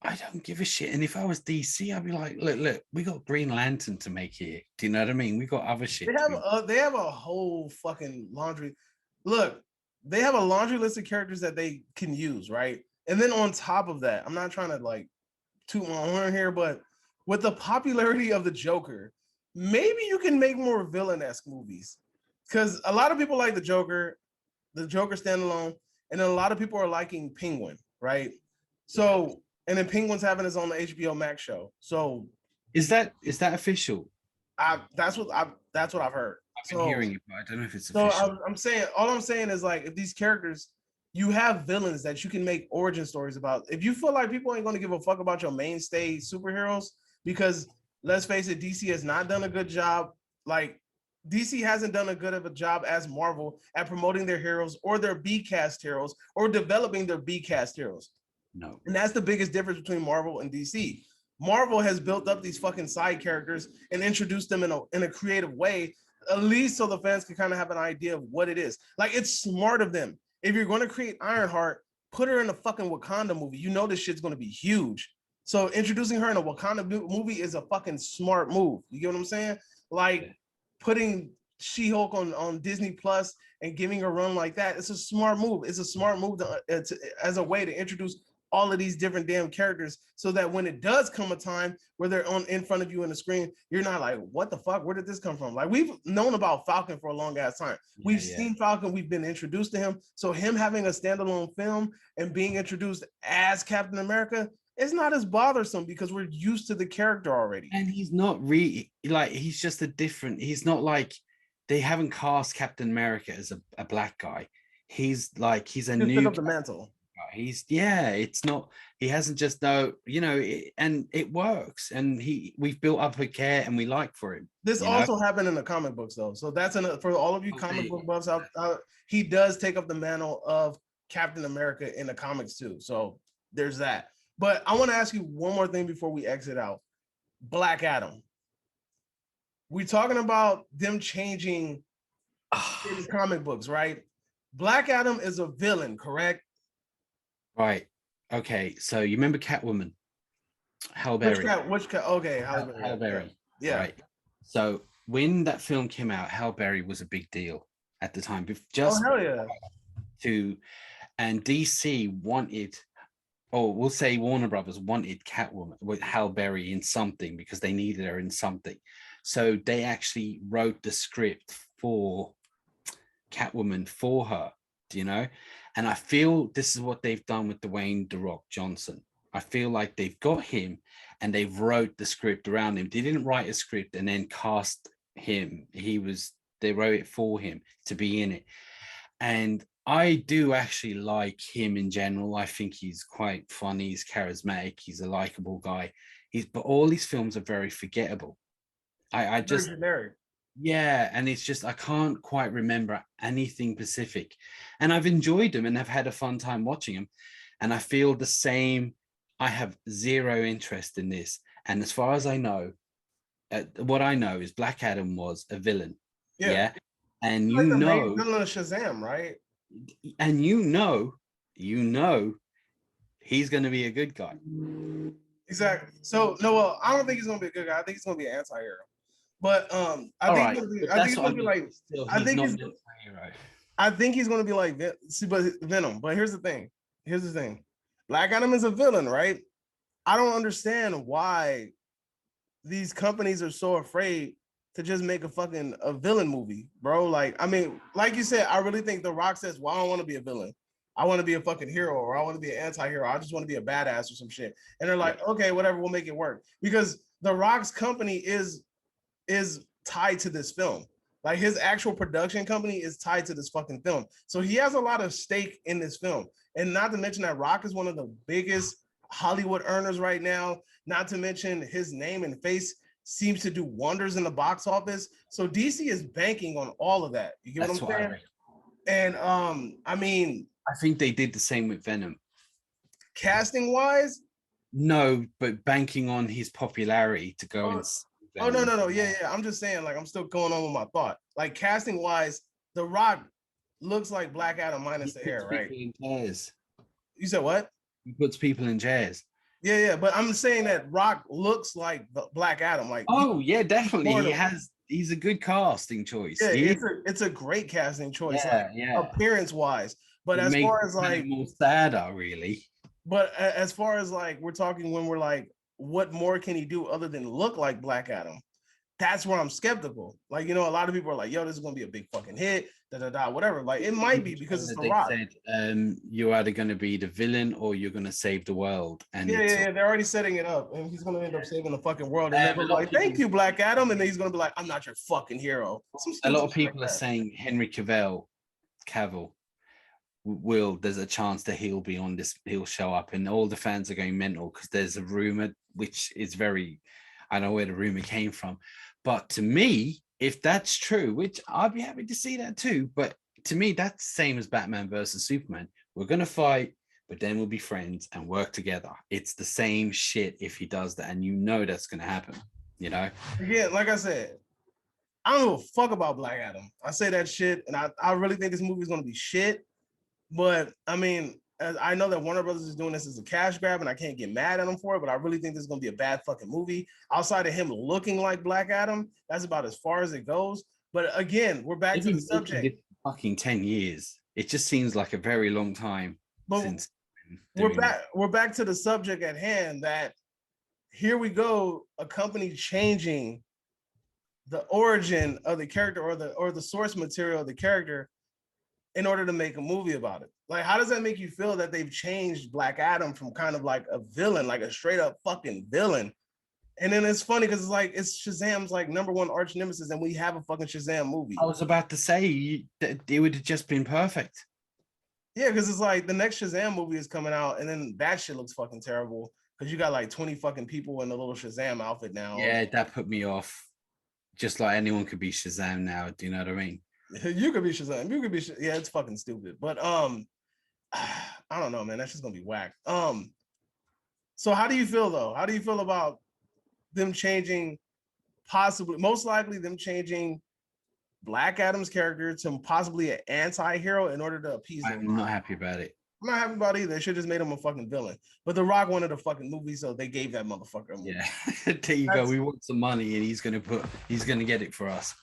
I don't give a shit. And if I was DC, I'd be like, look, we got Green Lantern to make here. Do you know what I mean? We got other shit. They have a whole fucking laundry. Look, they have a laundry list of characters that they can use, right? And then on top of that, I'm not trying to like toot my horn here, but with the popularity of the Joker, maybe you can make more villain-esque movies. Because a lot of people like the Joker standalone, and then a lot of people are liking Penguin, right? So, and then Penguin's having his own HBO Max show. So, is that official? That's what I've heard. I've been hearing it, but I don't know if it's official. So all I'm saying is like if these characters, you have villains that you can make origin stories about. If you feel like people ain't going to give a fuck about your mainstay superheroes, because let's face it, DC has not done a good job. Like DC hasn't done a good of a job as Marvel at promoting their heroes or their B-cast heroes or developing their B-cast heroes. No. And that's the biggest difference between Marvel and DC. Marvel has built up these fucking side characters and introduced them in a creative way, at least so the fans can kind of have an idea of what it is. Like it's smart of them. If you're going to create Ironheart, put her in a fucking Wakanda movie. You know this shit's going to be huge. So introducing her in a Wakanda movie is a fucking smart move. You get what I'm saying? Like putting She-Hulk on Disney Plus and giving her a run like that. It's a smart move. It's a smart move as a way to introduce all of these different damn characters so that when it does come a time where they're in front of you in the screen, you're not like, what the fuck? Where did this come from? Like we've known about Falcon for a long ass time. We've seen Falcon. We've been introduced to him. So him having a standalone film and being introduced as Captain America, it's not as bothersome because we're used to the character already. And he's not really like, he's just he's not like, they haven't cast Captain America as a black guy. He's like, he's a new. Pick up the mantle. It's not, he hasn't just and it works. And we've built up a care and we like for him. This also happened in the comic books though. So that's for all of you comic book buffs out, he does take up the mantle of Captain America in the comics too. So there's that. But I want to ask you one more thing before we exit out. Black Adam. We're talking about them changing in comic books, right? Black Adam is a villain, correct? Right. Okay. So you remember Catwoman? Halle Berry. Okay, Halle Berry. Yeah. Right. So when that film came out, Halle Berry was a big deal at the time. Hell yeah. And DC wanted, or we'll say Warner Brothers wanted Catwoman with Halle Berry in something because they needed her in something. So they actually wrote the script for Catwoman for her, And I feel this is what they've done with Dwayne "The Rock" Johnson. I feel like they've got him and they've wrote the script around him. They didn't write a script and then cast him. They wrote it for him to be in it. And I do actually like him in general. I think he's quite funny. He's charismatic. He's a likable guy. But all these films are very forgettable. I Very just, generic. yeah, and it's just I can't quite remember anything specific, and I've enjoyed them and have had a fun time watching them, and I feel the same. I have zero interest in this, and as far as I know, what I know is Black Adam was a villain, Yeah. yeah, and He's like the main villain of Shazam, right? and you know, he's going to be a good guy. Exactly. So no, well, I don't think he's gonna be a good guy. I think he's gonna be an anti-hero. But I All think right, he's gonna be, but I think that's he's what I gonna be mean. like Still, I he's think not he's an anti-hero. I think he's gonna be like Venom. But here's the thing. Here's the thing. Black Adam is a villain, right? I don't understand why these companies are so afraid to just make a villain movie, bro. Like, I mean, like you said, I really think The Rock says, well, I don't want to be a villain. I want to be a fucking hero, or I want to be an anti-hero. I just want to be a badass or some shit. And they're like, okay, whatever, we'll make it work. Because The Rock's company is tied to this film. Like his actual production company is tied to this fucking film. So he has a lot of stake in this film. And not to mention that Rock is one of the biggest Hollywood earners right now. Not to mention his name and face seems to do wonders in the box office. So DC is banking on all of that. You get That's what what I'm I saying? read. And I mean, I think they did the same with Venom. casting wise, No, but banking on his popularity to go oh, and see oh no, Venom. no, no, yeah. I'm just saying, like, I'm still going on with my thought. Like casting wise, The Rock looks like Black Adam He minus the puts hair, right? people in chairs. You said what? He puts people in chairs. Yeah. But I'm saying that Rock looks like the Black Adam. Like, Oh yeah, definitely. sort of, He's a good casting choice. yeah, He, it's a great casting choice, like yeah. appearance wise. But It as makes far as it kind of like, more sadder, really. as far as like, we're talking when we're like, what more can he do other than look like Black Adam? That's where I'm skeptical. Like, a lot of people are like, yo, this is gonna be a big fucking hit, whatever. Like, it might be because it's The They Rock. said you're either going to be the villain or you're going to save the world, and Yeah. They're already setting it up, and he's gonna end up saving the fucking world. And they're a gonna be lot like, of "Thank people- you, Black Adam," and then he's gonna be like, "I'm not your fucking hero." a lot of people are saying Henry Cavill will. There's a chance that he'll be on this. He'll show up, and all the fans are going mental because there's a rumor, which is very. I know where the rumor came from, but to me, if that's true, which I'd be happy to see that too, but to me, that's the same as Batman versus Superman. We're gonna fight, but then we'll be friends and work together. It's the same shit if he does that, and that's gonna happen. Again, like I said, I don't give a fuck about Black Adam. I say that shit, and I really think this movie is gonna be shit. But I mean, I know that Warner Brothers is doing this as a cash grab, and I can't get mad at them for it. But I really think this is gonna be a bad fucking movie. Outside of him looking like Black Adam, that's about as far as it goes. But again, we're back to the subject. Fucking 10 years. It just seems like a very long time since. We're back to the subject at hand. That here we go, a company changing the origin of the character or the source material of the character in order to make a movie about it. Like, how does that make you feel that they've changed Black Adam from kind of like a villain, like a straight up fucking villain? And then it's funny because it's Shazam's like #1 arch nemesis, and we have a fucking Shazam movie. I was about to say that it would have just been perfect. Yeah, because it's like the next Shazam movie is coming out, and then that shit looks fucking terrible because you got like 20 fucking people in the little Shazam outfit now. Yeah, that put me off. Just like anyone could be Shazam now. Do you know what I mean? You could be Shazam. You could be yeah, it's fucking stupid. But I don't know, man. That's just gonna be whack. So how do you feel though? How do you feel about them changing, most likely them changing Black Adam's character to possibly an anti-hero in order to appease them? I'm not happy about it. I'm not happy about it either. They should just made him a fucking villain. But The Rock wanted a fucking movie, so they gave that motherfucker a movie. Yeah, there you go. We want some money, and he's gonna get it for us.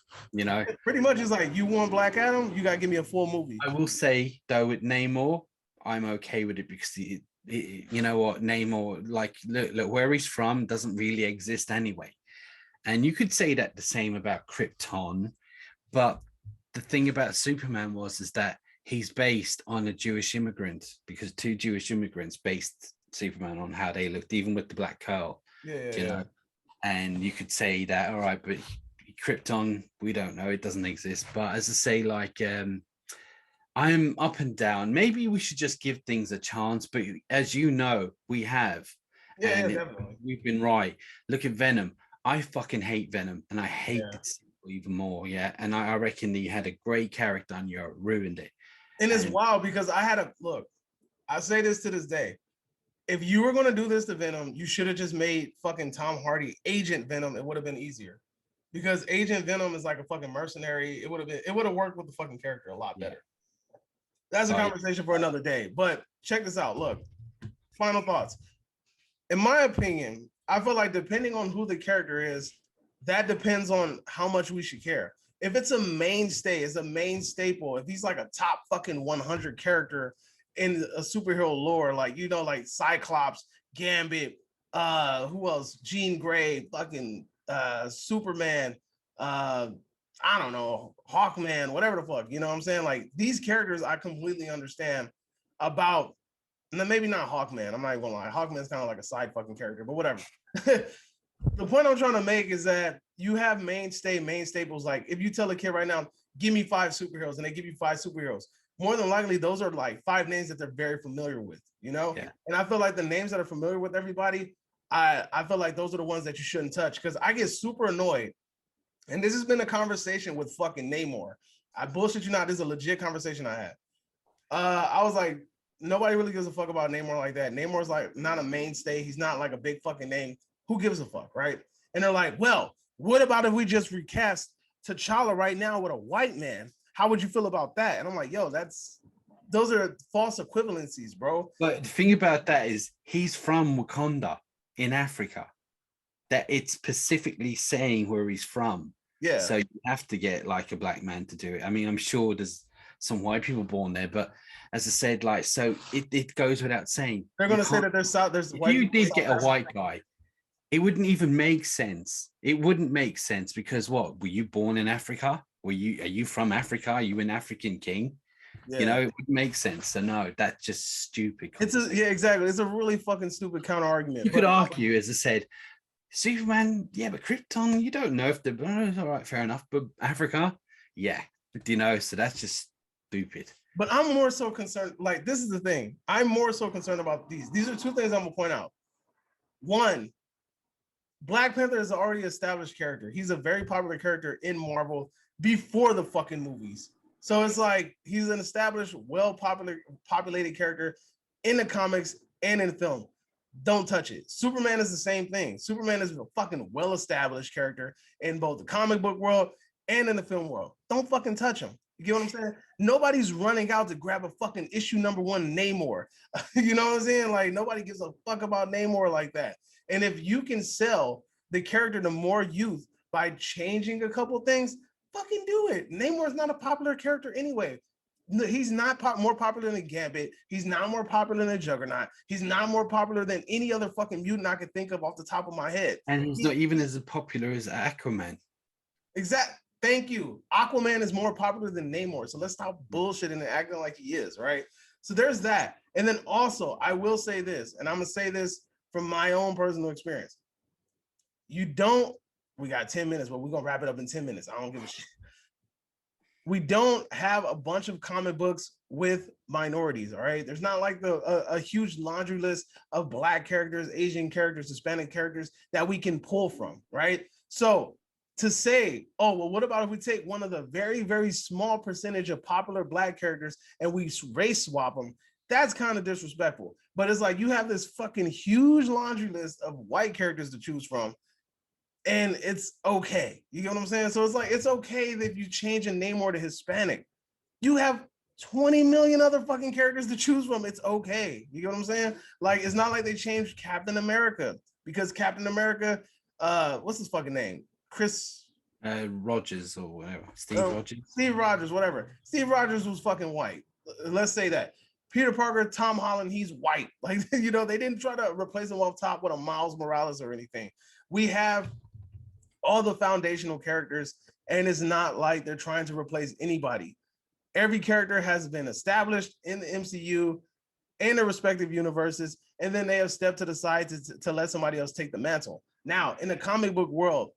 Pretty much, it's like, you want Black Adam, you gotta give me a full movie. I will say though, with Namor, I'm okay with it because you know what, Namor, like, look where he's from doesn't really exist anyway, and you could say that the same about Krypton, but the thing about Superman is that he's based on a Jewish immigrant, because 2 Jewish immigrants based Superman on how they looked, even with the black curl. Yeah. And you could say that, all right, but Krypton, we don't know, it doesn't exist. But as I say, like, I'm I'm up and down. Maybe we should just give things a chance. But as you know, we have. Yeah, And definitely. we've been right. Look at Venom. I fucking hate Venom, and I hate Yeah. the sequel even more. Yeah, and I reckon that you had a great character and you ruined it. And it's And- wild because I had a look. I say this to this day. If you were gonna do this to Venom, you should have just made fucking Tom Hardy Agent Venom. It would have been easier, because Agent Venom is like a fucking mercenary. It would have worked with the fucking character a lot Yeah. better. That's a Right. conversation for another day. But check this out. Look, final thoughts. In my opinion, I feel like depending on who the character is, that depends on how much we should care. If it's a mainstay, it's a main staple. If he's like a top fucking 100 character in a superhero lore, like, you know, like Cyclops, Gambit, who else? Jean Grey, fucking Superman, I don't know, Hawkman, whatever the fuck, you know what I'm saying? Like, these characters I completely understand about. And then maybe not Hawkman. I'm not even gonna lie. Hawkman's kind of like a side fucking character, but whatever. The point I'm trying to make is that you have main staples. Like, if you tell a kid right now, give me 5 superheroes, and they give you 5 superheroes, more than likely those are like 5 names that they're very familiar with, you know? Yeah. And I feel like the names that are familiar with everybody, I feel like those are the ones that you shouldn't touch, because I get super annoyed. And this has been a conversation with fucking Namor. I bullshit you not. This is a legit conversation I had. I was like, nobody really gives a fuck about Namor like that. Namor's like not a mainstay. He's not like a big fucking name. Who gives a fuck, right? And they're like, well, what about if we just recast T'Challa right now with a white man? How would you feel about that? And I'm like, yo, those are false equivalencies, bro. But the thing about that is he's from Wakanda in Africa. That it's specifically saying where he's from. Yeah. So you have to get like a black man to do it. I mean, I'm sure there's some white people born there, but as I said, like, so it goes without saying. They're gonna say that there's If white you people did get a white guy, it wouldn't even make sense. It wouldn't make sense because what? Were you born in Africa? Are you from Africa? Are you an African king? Yeah. You know, it would make sense. So no, that's just stupid. Yeah, exactly. It's a really fucking stupid counter argument. You could argue, as I said, Superman, yeah, but Krypton, you don't know if the all right, fair enough. But Africa, yeah, you know, so that's just stupid. But I'm more so concerned, like, this is the thing. I'm more so concerned about these. These are 2 things I'm gonna point out. One, Black Panther is an already established character. He's a very popular character in Marvel before the fucking movies. So it's like he's an established, populated character in the comics and in film. Don't touch it. Superman is the same thing. Superman is a fucking well-established character in both the comic book world and in the film world. Don't fucking touch him. You get what I'm saying? Nobody's running out to grab a fucking issue #1 Namor. You know what I'm saying? Like, nobody gives a fuck about Namor like that. And if you can sell the character to more youth by changing a couple things, fucking do it. Namor is not a popular character anyway. He's not more popular than Gambit. He's not more popular than Juggernaut. He's not more popular than any other fucking mutant I could think of off the top of my head. And he's not even as popular as Aquaman. Exactly. Thank you. Aquaman is more popular than Namor. So let's stop bullshitting and acting like he is, right? So there's that. And then also, I will say this, and I'm going to say this from my own personal experience. We got 10 minutes, but we're going to wrap it up in 10 minutes. I don't give a shit. We don't have a bunch of comic books with minorities, all right? There's not like a huge laundry list of Black characters, Asian characters, Hispanic characters that we can pull from, right? So to say, oh, well, what about if we take one of the very, very small percentage of popular Black characters and we race swap them? That's kind of disrespectful. But it's like you have this fucking huge laundry list of white characters to choose from, and it's okay. You get what I'm saying? So it's like, it's okay that if you change a Namor to Hispanic. You have 20 million other fucking characters to choose from. It's okay. You get what I'm saying? Like, it's not like they changed Captain America, because Captain America, what's his fucking name? Chris Rogers or whatever. Steve Rogers, whatever. Steve Rogers was fucking white. Let's say that. Peter Parker, Tom Holland, he's white. Like, you know, they didn't try to replace him off top with a Miles Morales or anything. We have all the foundational characters, and it's not like they're trying to replace anybody. Every character has been established in the MCU in their respective universes, and then they have stepped to the side to let somebody else take the mantle. Now, in the comic book world,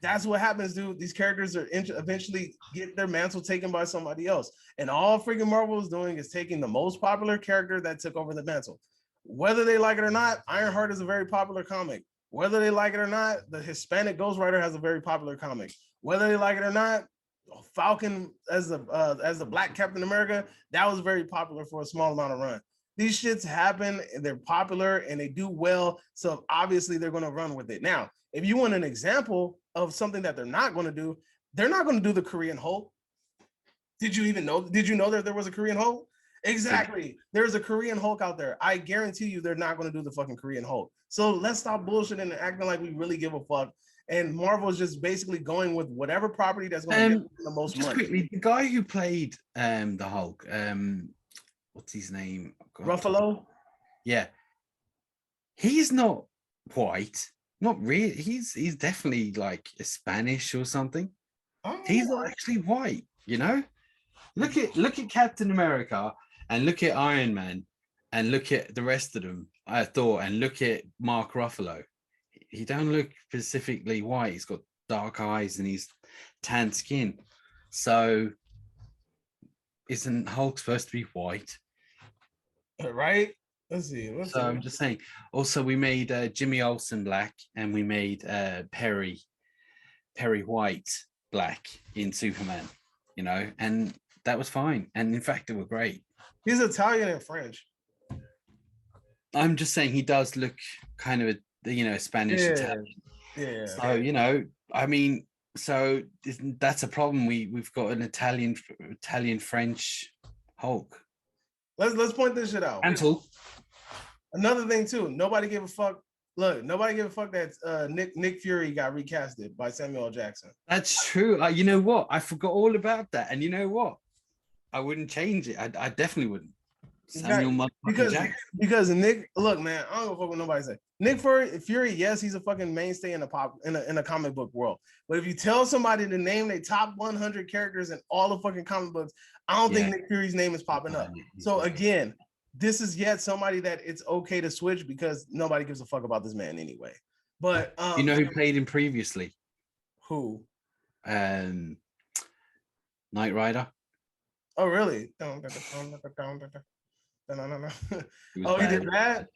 That's what happens, dude. These characters are eventually get their mantle taken by somebody else. And all freaking Marvel is doing is taking the most popular character that took over the mantle. Whether they like it or not, Ironheart is a very popular comic. Whether they like it or not, the Hispanic Ghost Rider has a very popular comic. Whether they like it or not, Falcon as the Black Captain America, that was very popular for a small amount of run. These shits happen and they're popular and they do well. So obviously they're going to run with it. Now, if you want an example of something that they're not going to do, they're not going to do the Korean Hulk. Did you know that there was a Korean Hulk? Exactly. There's a Korean Hulk out there. I guarantee you they're not going to do the fucking Korean Hulk. So let's stop bullshitting and acting like we really give a fuck. And Marvel is just basically going with whatever property that's going to get the most just money. Quickly, the guy who played the Hulk, what's his name? Ruffalo? Yeah. He's not white. Not really. He's definitely like Spanish or something. Oh, He's not actually white, you know? Look at Captain America and look at Iron Man and look at the rest of them, Thor, and look at Mark Ruffalo. He don't look specifically white. He's got dark eyes and he's tan skin. So isn't Hulk supposed to be white? right? Let's see. So I'm just saying. Also, we made Jimmy Olsen black and we made Perry White black in Superman, you know, and that was fine. And in fact, they were great. He's Italian and French. I'm just saying he does look kind of a Spanish Italian. Yeah. So, you know, I mean, so that's a problem. We've got an Italian French Hulk. Let's point this shit out. Mantle. Another thing too, nobody gave a fuck. Look, nobody gave a fuck that Nick Fury got recasted by Samuel L. Jackson. That's true. Like, you know what? I forgot all about that. And you know what? I wouldn't change it. I definitely wouldn't. Samuel Jackson. Because Nick, look, man, I don't give a fuck what nobody say. Nick Fury, yes, he's a fucking mainstay in the comic book world. But if you tell somebody to name their top 100 characters in all the fucking comic books, I don't think Nick Fury's name is popping up. So again, this is yet somebody that it's okay to switch because nobody gives a fuck about this man anyway. But you know who played him previously? Who? Knight Rider. Oh, really? Oh, he did that?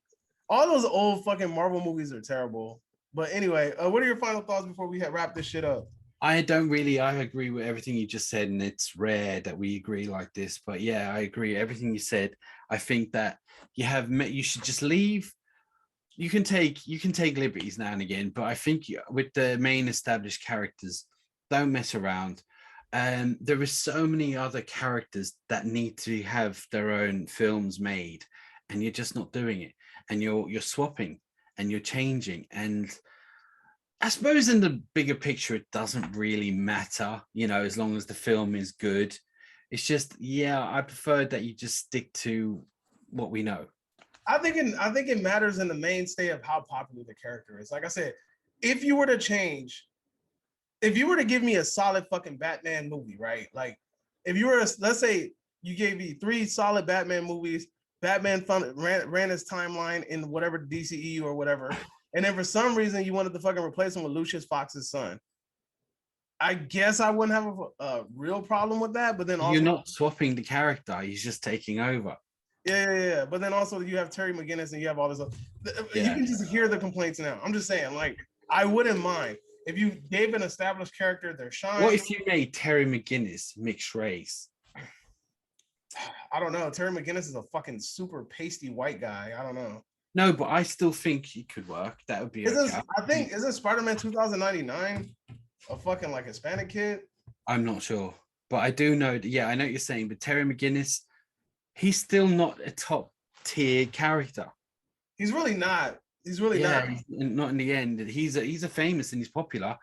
All those old fucking Marvel movies are terrible. But anyway, what are your final thoughts before we wrap this shit up? I agree with everything you just said, and it's rare that we agree like this. But yeah, I agree everything you said. I think that you should just leave. You can take liberties now and again, but I think with the main established characters, don't mess around. There is so many other characters that need to have their own films made, and you're just not doing it. And you're swapping and you're changing. And I suppose in the bigger picture, it doesn't really matter, you know, as long as the film is good. It's just, I prefer that you just stick to what we know. I think it matters in the mainstay of how popular the character is. Like I said, if you were to give me a solid fucking Batman movie, right? Like if you were, let's say you gave me 3 solid Batman movies, Batman ran his timeline in whatever DCEU or whatever, and then for some reason you wanted to fucking replace him with Lucius Fox's son. I guess I wouldn't have a real problem with that, but then also you're not swapping the character; he's just taking over. Yeah. But then also you have Terry McGinnis and you have all this. You can just hear the complaints now. I'm just saying, like, I wouldn't mind if you gave an established character their shine. What if you made Terry McGinnis mixed race? I don't know. Terry McGinnis is a fucking super pasty white guy. I don't know. No, but I still think he could work. That would be okay. Isn't Spider-Man 2099 a fucking like Hispanic kid? I'm not sure. But I do know that, I know what you're saying, but Terry McGinnis, he's still not a top tier character. He's really not. He's really not. Not in the end. He's a famous and he's popular.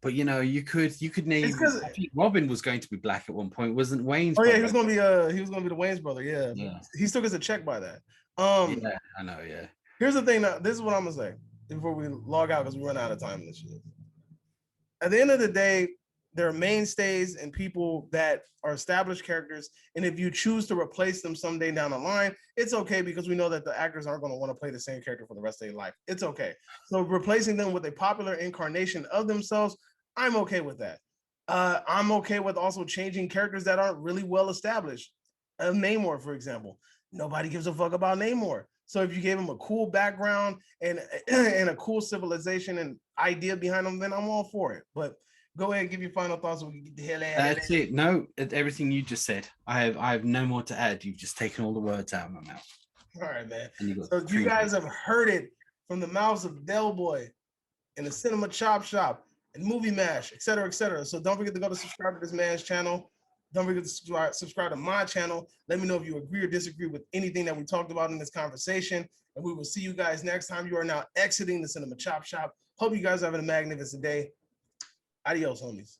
But you know, you could name. I think Robin was going to be black at one point, wasn't Wayne? Oh yeah, he was gonna be the Wayne's brother. Yeah. He still gets a check by that. Yeah, I know. Yeah. Here's the thing. Now, this is what I'm gonna say before we log out because we run out of time in this shit. At the end of the day, there are mainstays and people that are established characters, and if you choose to replace them someday down the line, it's okay because we know that the actors aren't going to want to play the same character for the rest of their life. It's okay. So replacing them with a popular incarnation of themselves, I'm okay with that. I'm okay with also changing characters that aren't really well established. Namor, for example, nobody gives a fuck about Namor. So if you gave him a cool background and and a cool civilization and idea behind him, then I'm all for it. But go ahead and give your final thoughts so we can get the hell out of That's it. No, everything you just said. I have no more to add. You've just taken all the words out of my mouth. All right, man. And you got So you three guys minutes. have heard it from the mouths of Del Boy and the Cinema Chop Shop and Movie Mash, et cetera, et cetera. So don't forget to go to subscribe to this man's channel. Don't forget to subscribe to my channel. Let me know if you agree or disagree with anything that we talked about in this conversation. And we will see you guys next time. You are now exiting the Cinema Chop Shop. Hope you guys are having a magnificent day. Adios, homies.